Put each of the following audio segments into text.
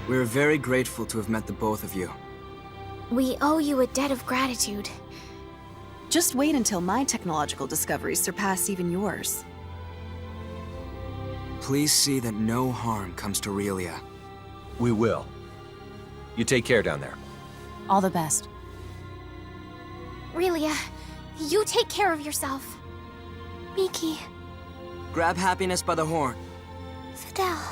We're very grateful to have met the both of you. We owe you a debt of gratitude. Just wait until my technological discoveries surpass even yours. Please see that no harm comes to Relia. We will. You take care down there. All the best. Relia, you take care of yourself. Miki. Grab happiness by the horn. Fidel.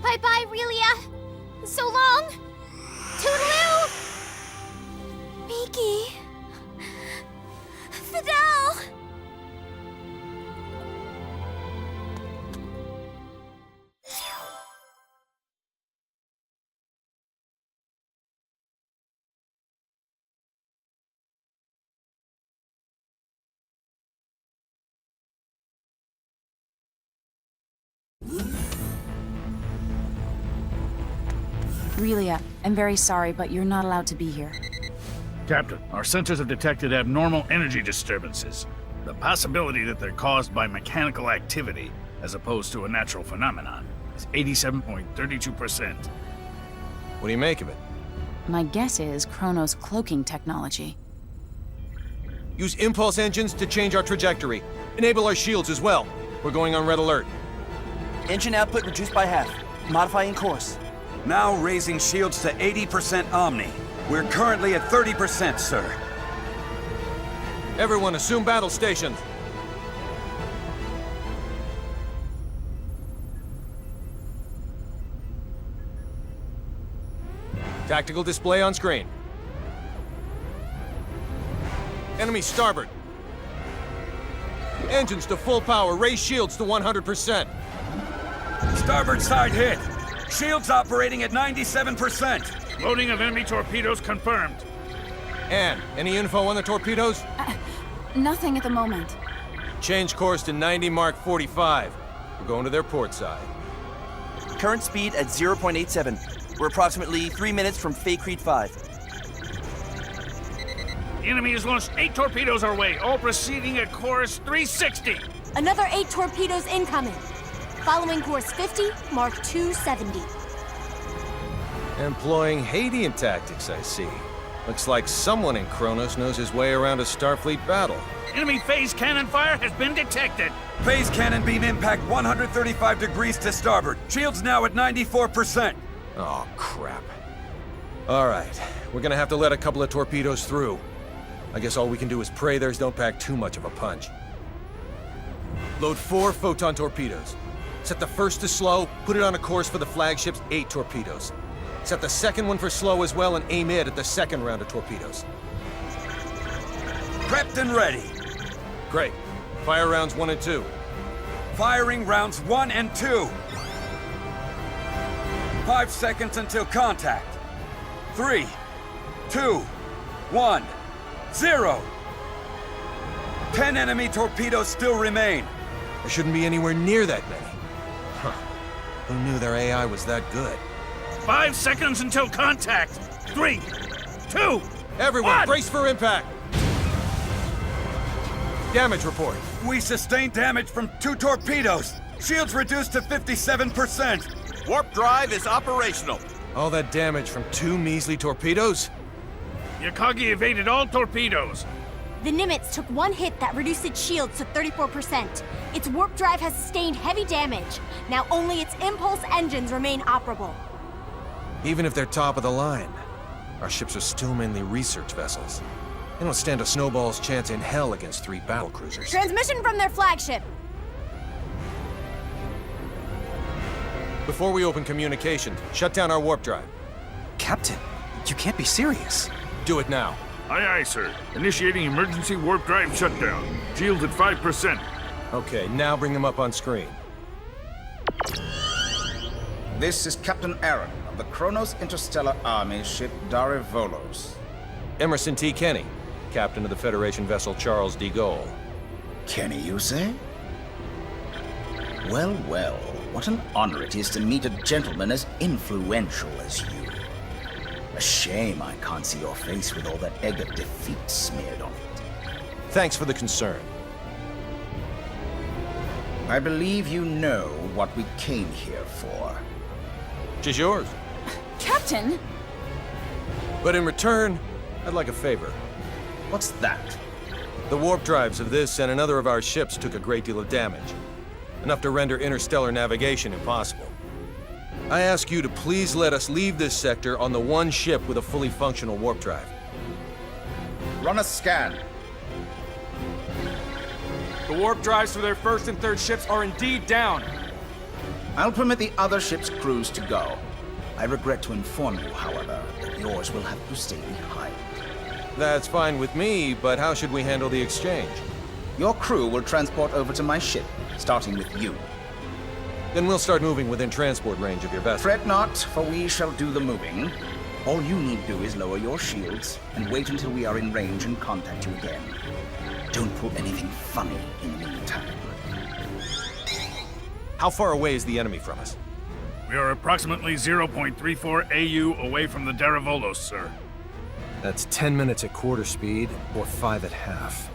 Bye-bye, Relia. So long. Toodaloo. Miki. Fidel. Relia, I'm very sorry, but you're not allowed to be here. Captain, our sensors have detected abnormal energy disturbances. The possibility that they're caused by mechanical activity, as opposed to a natural phenomenon, is 87.32%. What do you make of it? My guess is Chronos' cloaking technology. Use impulse engines to change our trajectory. Enable our shields as well. We're going on red alert. Engine output reduced by half. Modifying course. Now raising shields to 80% Omni. We're currently at 30%, sir. Everyone assume battle stations. Tactical display on screen. Enemy starboard. Engines to full power. Raise shields to 100%. Starboard side hit. Shields operating at 97%. Loading of enemy torpedoes confirmed. Anne, any info on the torpedoes? Nothing at the moment. Change course to 90 Mark 45. We're going to their port side. Current speed at 0.87. We're approximately 3 minutes from Fay Creed 5. The enemy has launched 8 torpedoes our way, all proceeding at course 360. Another 8 torpedoes incoming. Following course 50, Mark 270. Employing Hadean tactics, I see. Looks like someone in Chronos knows his way around a Starfleet battle. Enemy phase cannon fire has been detected. Phase cannon beam impact 135 degrees to starboard. Shields now at 94%. Oh, crap. All right, we're gonna have to let a couple of torpedoes through. I guess all we can do is pray theirs don't pack too much of a punch. Load 4 photon torpedoes. Set the first to slow, put it on a course for the flagship's 8 torpedoes. Set the second one for slow as well and aim it at the second round of torpedoes. Prepped and ready. Great. Fire rounds 1 and 2. Firing rounds 1 and 2. 5 seconds until contact. 3, 2, 1, 0. 10 enemy torpedoes still remain. There shouldn't be anywhere near that many. Huh. Who knew their AI was that good? 5 seconds until contact. 3, 2, Everyone, 1. brace for impact! Damage report. We sustained damage from 2 torpedoes. Shields reduced to 57%. Warp drive is operational. All that damage from 2 measly torpedoes? Yakagi evaded all torpedoes. The Nimitz took 1 hit that reduced its shields to 34%. Its warp drive has sustained heavy damage. Now only its impulse engines remain operable. Even if they're top of the line, our ships are still mainly research vessels. They don't stand a snowball's chance in hell against 3 battlecruisers. Transmission from their flagship. Before we open communications, shut down our warp drive. Captain, you can't be serious. Do it now. Aye, aye, sir. Initiating emergency warp drive shutdown. Shields at 5%. Okay, now bring them up on screen. This is Captain Aaron of the Kronos Interstellar Army ship Darivolos. Emerson T. Kenny, captain of the Federation vessel Charles de Gaulle. Kenny, you say? Well, well, what an honor it is to meet a gentleman as influential as you. A shame I can't see your face with all that egg of defeat smeared on it. Thanks for the concern. I believe you know what we came here for. search is yours. Captain! But in return, I'd like a favor. What's that? The warp drives of this and another of our ships took a great deal of damage. Enough to render interstellar navigation impossible. I ask you to please let us leave this sector on the one ship with a fully functional warp drive. Run a scan. The warp drives for their first and third ships are indeed down. I'll permit the other ship's crews to go. I regret to inform you, however, that yours will have to stay behind. That's fine with me, but how should we handle the exchange? Your crew will transport over to my ship, starting with you. Then we'll start moving within transport range of your vessel. Fret not, for we shall do the moving. All you need do is lower your shields and wait until we are in range and contact you again. Don't pull anything funny in the meantime. How far away is the enemy from us? We are approximately 0.34 AU away from the Daravolos, sir. That's 10 minutes at quarter speed, or 5 at half.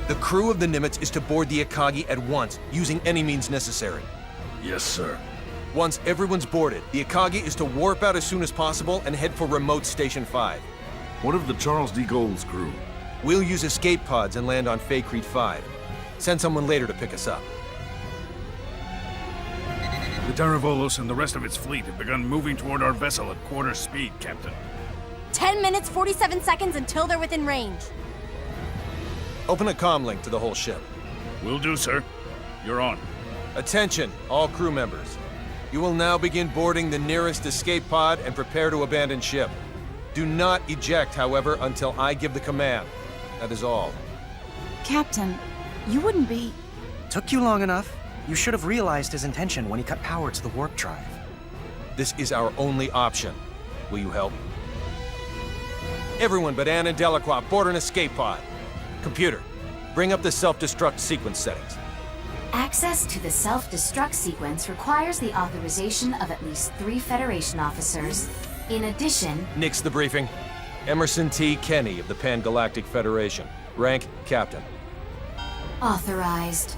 The crew of the Nimitz is to board the Akagi at once, using any means necessary. Yes, sir. Once everyone's boarded, the Akagi is to warp out as soon as possible and head for remote Station 5. What of the Charles D. Gould's crew? We'll use escape pods and land on Faithlessness 5. Send someone later to pick us up. The Daravolos and the rest of its fleet have begun moving toward our vessel at quarter speed, Captain. 10 minutes, 47 seconds until they're within range. Open a comm link to the whole ship. Will do, sir. You're on. Attention, all crew members. You will now begin boarding the nearest escape pod and prepare to abandon ship. Do not eject, however, until I give the command. That is all. Captain, you wouldn't be... Took you long enough. You should have realized his intention when he cut power to the warp drive. This is our only option. Will you help? Everyone but Anne and Delacroix board an escape pod. Computer, bring up the self-destruct sequence settings. Access to the self-destruct sequence requires the authorization of at least 3 Federation officers. In addition... Nix the briefing. Emerson T. Kenny of the Pan-Galactic Federation. Rank, Captain. Authorized.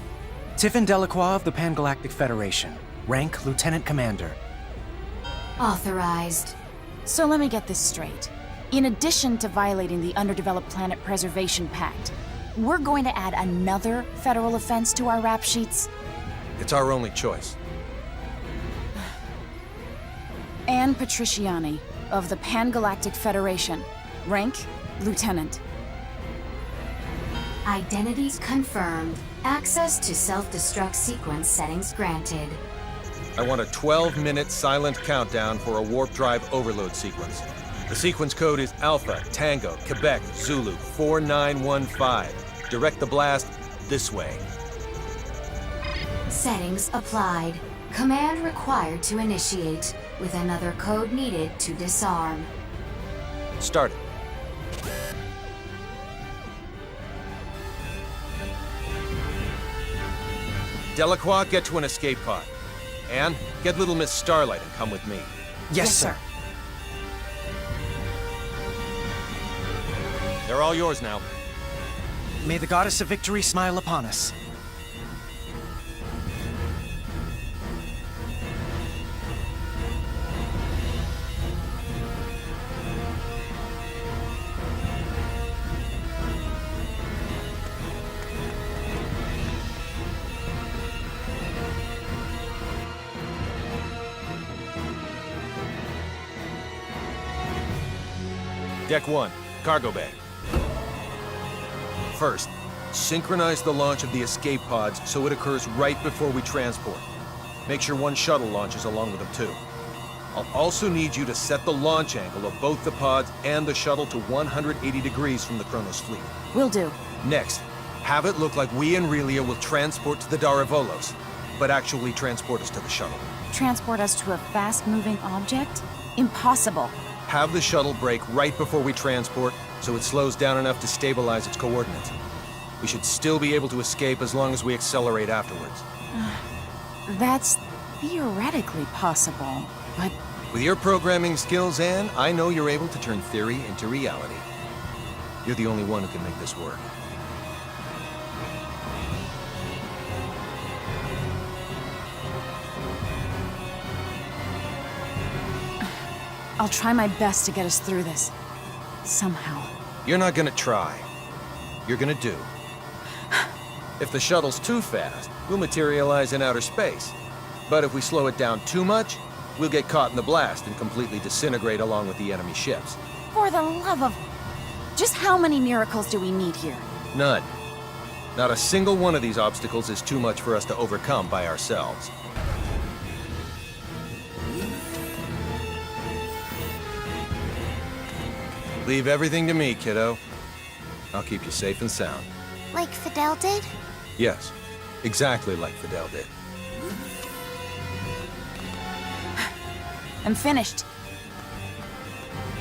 Tiffin Delacroix of the Pan-Galactic Federation. Rank, Lieutenant Commander. Authorized. So let me get this straight. In addition to violating the Underdeveloped Planet Preservation Pact, we're going to add another federal offense to our rap sheets? It's our only choice. Anne Patriciani of the Pan-Galactic Federation. Rank, Lieutenant. Identities confirmed. Access to self-destruct sequence settings granted. I want a 12-minute silent countdown for a warp drive overload sequence. The sequence code is Alpha, Tango, Quebec, Zulu, 4915. Direct the blast this way. Settings applied. Command required to initiate, with another code needed to disarm. Start it. Delacroix, get to an escape pod. Anne, get little Miss Starlight and come with me. Yes, sir. They're all yours now. May the Goddess of Victory smile upon us. Deck 1, cargo bay. First, synchronize the launch of the escape pods so it occurs right before we transport. Make sure one shuttle launches along with them too. I'll also need you to set the launch angle of both the pods and the shuttle to 180 degrees from the Kronos fleet. Will do. Next, have it look like we and Relia will transport to the Daravolos, but actually transport us to the shuttle. Transport us to a fast-moving object? Impossible. Have the shuttle brake right before we transport, so it slows down enough to stabilize its coordinates. We should still be able to escape as long as we accelerate afterwards. That's theoretically possible, but... With your programming skills, Anne, I know you're able to turn theory into reality. You're the only one who can make this work. I'll try my best to get us through this. Somehow. You're not gonna try. You're gonna do. If the shuttle's too fast, we'll materialize in outer space. But if we slow it down too much, we'll get caught in the blast and completely disintegrate along with the enemy ships. For the love of... Just how many miracles do we need here? None. Not a single one of these obstacles is too much for us to overcome by ourselves. Leave everything to me, kiddo. I'll keep you safe and sound. Like Fidel did? Yes, exactly like Fidel did. I'm finished.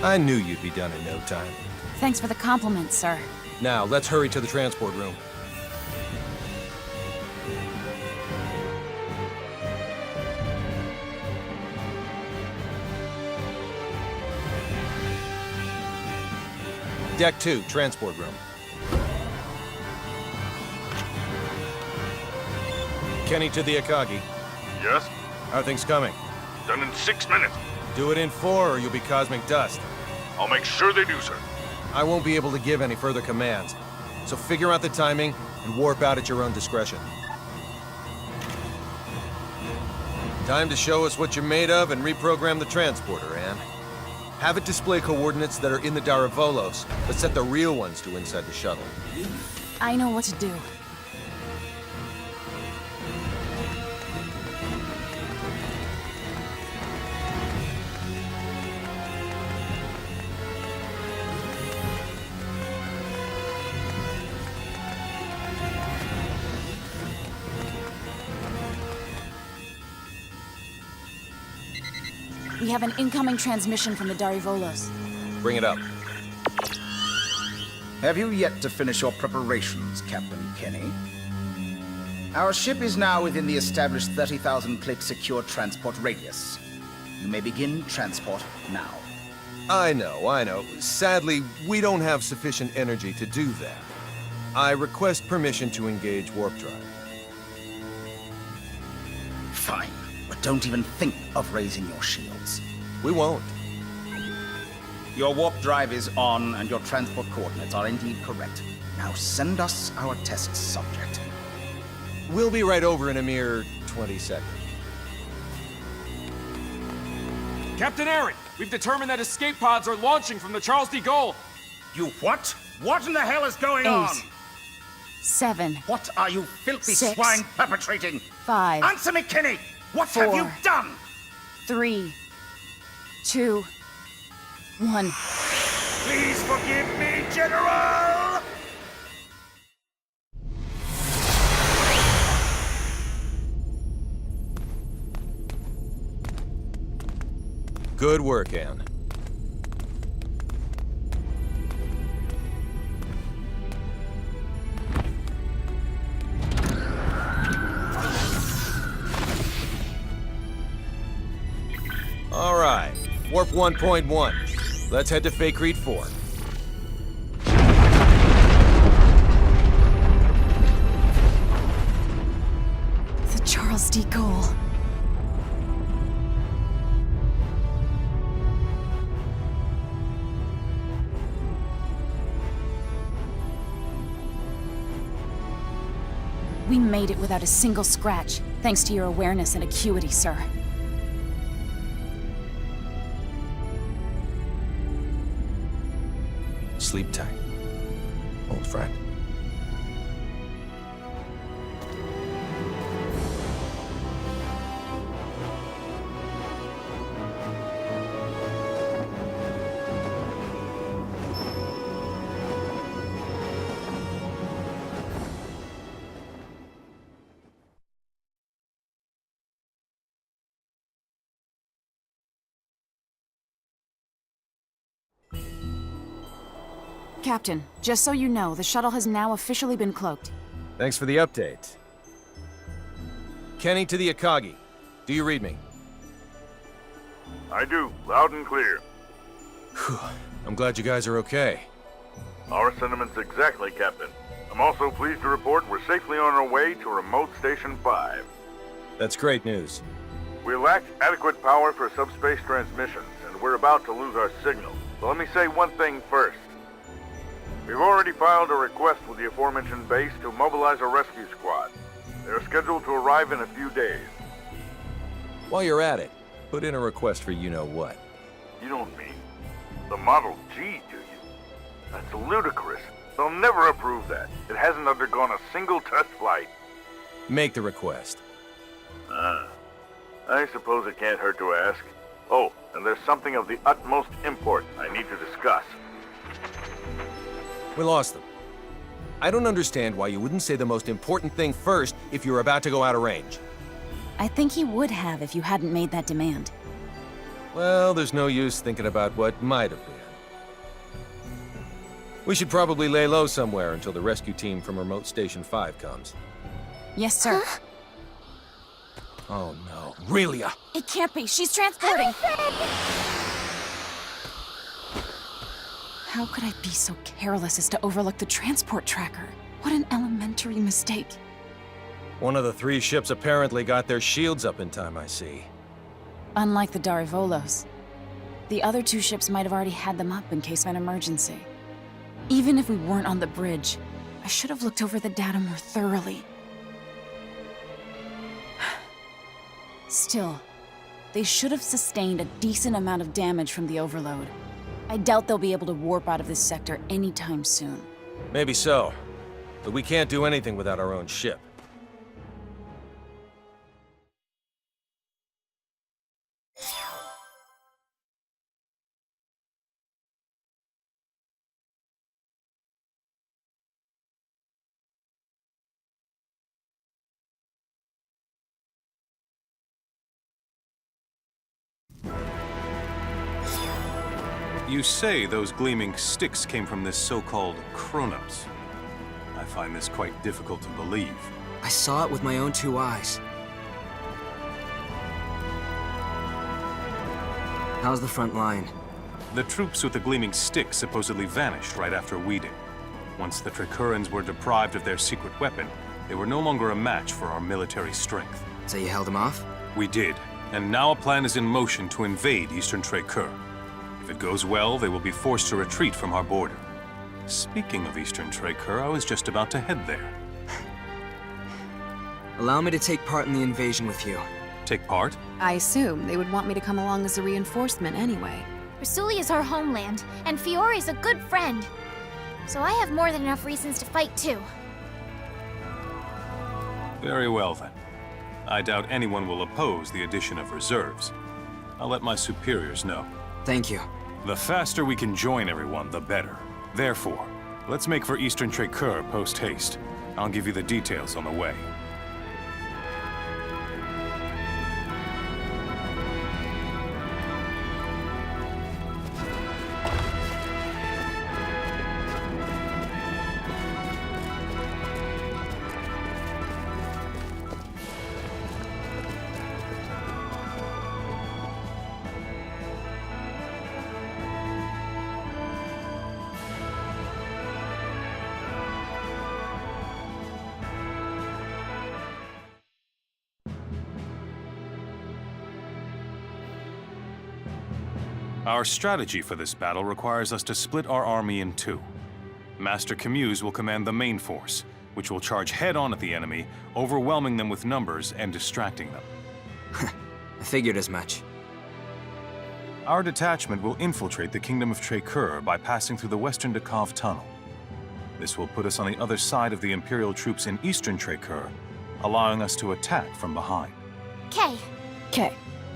I knew you'd be done in no time. Thanks for the compliment, sir. Now, let's hurry to the transport room. Deck 2, transport room. Kenny to the Akagi. Yes? How are things coming? Done in 6 minutes. Do it in 4 or you'll be cosmic dust. I'll make sure they do, sir. I won't be able to give any further commands, so figure out the timing and warp out at your own discretion. Time to show us what you're made of and reprogram the transporter, Anne. Have it display coordinates that are in the Daravolos, but set the real ones to inside the shuttle. I know what to do. We have an incoming transmission from the Darivolos. Bring it up. Have you yet to finish your preparations, Captain Kenny? Our ship is now within the established 30,000 click secure transport radius. You may begin transport now. I know. Sadly, we don't have sufficient energy to do that. I request permission to engage warp drive. Fine, but don't even think of raising your shields. We won't. Your warp drive is on, and your transport coordinates are indeed correct. Now send us our test subject. We'll be right over in a mere 20 seconds. Captain Aaron, we've determined that escape pods are launching from the Charles de Gaulle. You what? What in the hell is going 8, on? 7. What are you filthy 6, swine perpetrating? 5. Answer me, Kenny! What 4, have you done? 3, 2, 1. Please forgive me, General! Good work, Anne. All right, warp 1.1. Let's head to Faithlessness 4. The Charles de Gaulle. We made it without a single scratch, thanks to your awareness and acuity, sir. Sleep tight, old friend. Captain, just so you know, the shuttle has now officially been cloaked. Thanks for the update. Kenny to the Akagi. Do you read me? I do, loud and clear. Whew. I'm glad you guys are okay. Our sentiments exactly, Captain. I'm also pleased to report we're safely on our way to Remote Station 5. That's great news. We lacked adequate power for subspace transmissions, and and we're about to lose our signal. So let me say one thing first. We've already filed a request with the aforementioned base to mobilize a rescue squad. They're scheduled to arrive in a few days. While you're at it, put in a request for you-know-what. You don't mean the Model G, do you? That's ludicrous. They'll never approve that. It hasn't undergone a single test flight. Make the request. I suppose it can't hurt to ask. Oh, and there's something of the utmost import I need to discuss. We lost them. I don't understand why you wouldn't say the most important thing first if you're about to go out of range. I think he would have if you hadn't made that demand. Well, there's no use thinking about what might have been. We should probably lay low somewhere until the rescue team from Remote Station 5 comes. Yes, sir. Oh no, Relia! It can't be. She's transporting. How could I be so careless as to overlook the transport tracker? What an elementary mistake. One of the 3 ships apparently got their shields up in time, I see. Unlike the Darivolos, the other 2 ships might have already had them up in case of an emergency. Even if we weren't on the bridge, I should have looked over the data more thoroughly. Still, they should have sustained a decent amount of damage from the overload. I doubt they'll be able to warp out of this sector anytime soon. Maybe so, but we can't do anything without our own ship. You say those gleaming sticks came from this so-called Kronos. I find this quite difficult to believe. I saw it with my own 2 eyes. How's the front line? The troops with the gleaming sticks supposedly vanished right after we did. Once the Tricurans were deprived of their secret weapon, they were no longer a match for our military strength. So you held them off? We did, and now a plan is in motion to invade Eastern Tricur. If it goes well, they will be forced to retreat from our border. Speaking of Eastern Tricur, I was just about to head there. Allow me to take part in the invasion with you. Take part? I assume they would want me to come along as a reinforcement anyway. Rasulia is our homeland, and Fiore's a good friend. So I have more than enough reasons to fight too. Very well then. I doubt anyone will oppose the addition of reserves. I'll let my superiors know. Thank you. The faster we can join everyone, the better. Therefore, let's make for Eastern Tricur post-haste. I'll give you the details on the way. Our strategy for this battle requires us to split our army in 2. Master Camuse will command the main force, which will charge head-on at the enemy, overwhelming them with numbers and distracting them. I figured as much. Our detachment will infiltrate the Kingdom of Tricur by passing through the Western Dakov Tunnel. This will put us on the other side of the Imperial troops in Eastern Tricur, allowing us to attack from behind. Kay. Okay.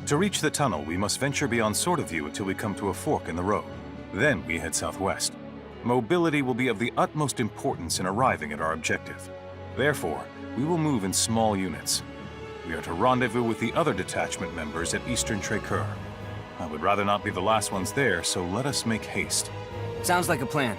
To reach the tunnel, we must venture beyond Sword of View until we come to a fork in the road. Then we head southwest. Mobility will be of the utmost importance in arriving at our objective. Therefore, we will move in small units. We are to rendezvous with the other detachment members at Eastern Tricur. I would rather not be the last ones there, so let us make haste. Sounds like a plan.